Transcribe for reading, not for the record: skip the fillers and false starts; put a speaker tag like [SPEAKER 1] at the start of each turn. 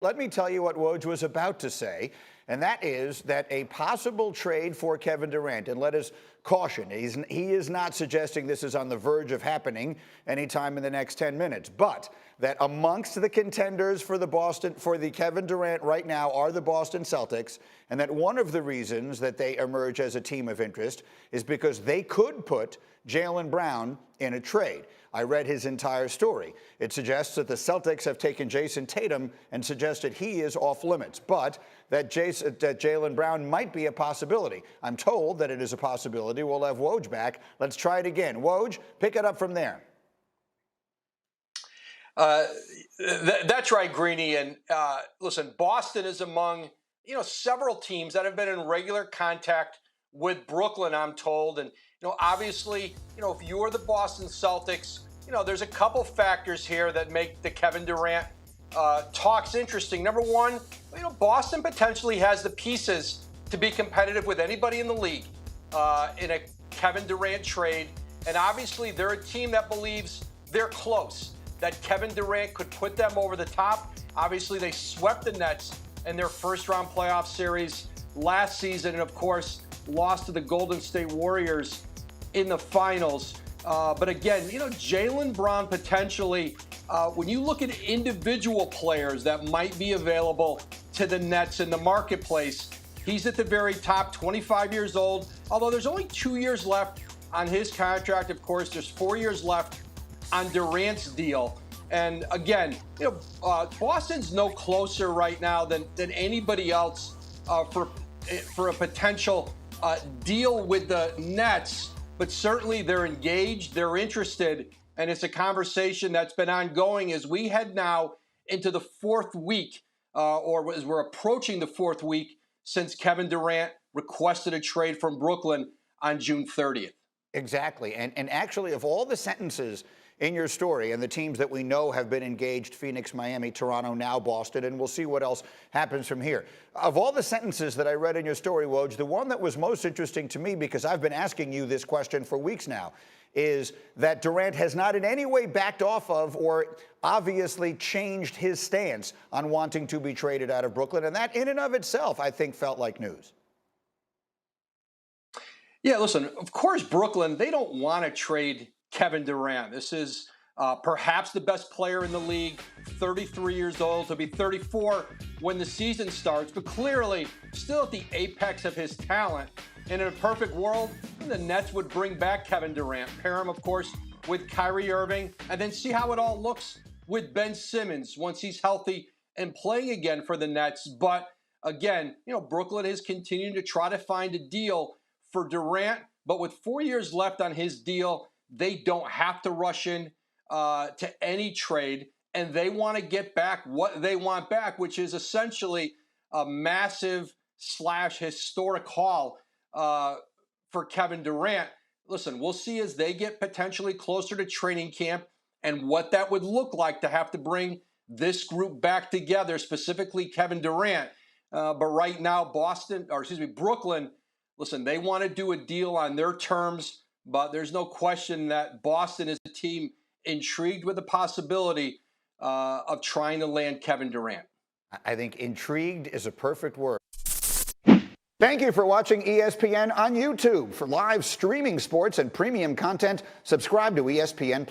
[SPEAKER 1] Let me tell you what Woj was about to say, and that is that a possible trade for Kevin Durant, and let us caution, he is not suggesting this is on the verge of happening anytime in the next 10 minutes, but that amongst the contenders for the Kevin Durant right now are the Boston Celtics, and that one of the reasons that they emerge as a team of interest is because they could put Jaylen Brown in a trade. I read his entire story. It suggests that the Celtics have taken Jason Tatum and suggested he is off limits, but that Jaylen Brown might be a possibility. I'm told that it is a possibility. We'll have Woj back. Let's try it again. Woj, pick it up from there.
[SPEAKER 2] That's right, Greeny. And listen, Boston is among several teams that have been in regular contact with Brooklyn, I'm told. And obviously, if you're the Boston Celtics, there's a couple factors here that make the Kevin Durant talks interesting. Number one, Boston potentially has the pieces to be competitive with anybody in the league in a Kevin Durant trade. And obviously, they're a team that believes they're close, that Kevin Durant could put them over the top. Obviously, they swept the Nets in their first-round playoff series last season, and of course, lost to the Golden State Warriors in the finals. But again, Jaylen Brown potentially, when you look at individual players that might be available to the Nets in the marketplace, he's at the very top, 25 years old, although there's only 2 years left on his contract. Of course, there's 4 years left on Durant's deal. And again, Boston's no closer right now than anybody else for a potential deal with the Nets, but certainly they're engaged, they're interested, and it's a conversation that's been ongoing as we head now into the fourth week, or as we're approaching the fourth week since Kevin Durant requested a trade from Brooklyn on June 30th.
[SPEAKER 1] Exactly. And actually, of all the sentences in your story and the teams that we know have been engaged, Phoenix, Miami, Toronto, now Boston, and we'll see what else happens from here. Of all the sentences that I read in your story, Woj, the one that was most interesting to me, because I've been asking you this question for weeks now, is that Durant has not in any way backed off of or obviously changed his stance on wanting to be traded out of Brooklyn. And that in and of itself, I think, felt like news.
[SPEAKER 2] Yeah, listen, of course, Brooklyn, they don't want to trade Kevin Durant. This is perhaps the best player in the league, 33 years old, to be 34 when the season starts, but clearly still at the apex of his talent. And in a perfect world, the Nets would bring back Kevin Durant, pair him, of course, with Kyrie Irving, and then see how it all looks with Ben Simmons once he's healthy and playing again for the Nets. But again, Brooklyn is continuing to try to find a deal for Durant, but with 4 years left on his deal, they don't have to rush in to any trade, and they want to get back what they want back, which is essentially a massive / historic haul for Kevin Durant. Listen, we'll see as they get potentially closer to training camp and what that would look like to have to bring this group back together, specifically Kevin Durant. But right now, Brooklyn, listen, they want to do a deal on their terms, but there's no question that Boston is a team intrigued with the possibility of trying to land Kevin Durant.
[SPEAKER 1] I think intrigued is a perfect word. Thank you for watching ESPN on YouTube. For live streaming sports and premium content, subscribe to ESPN+.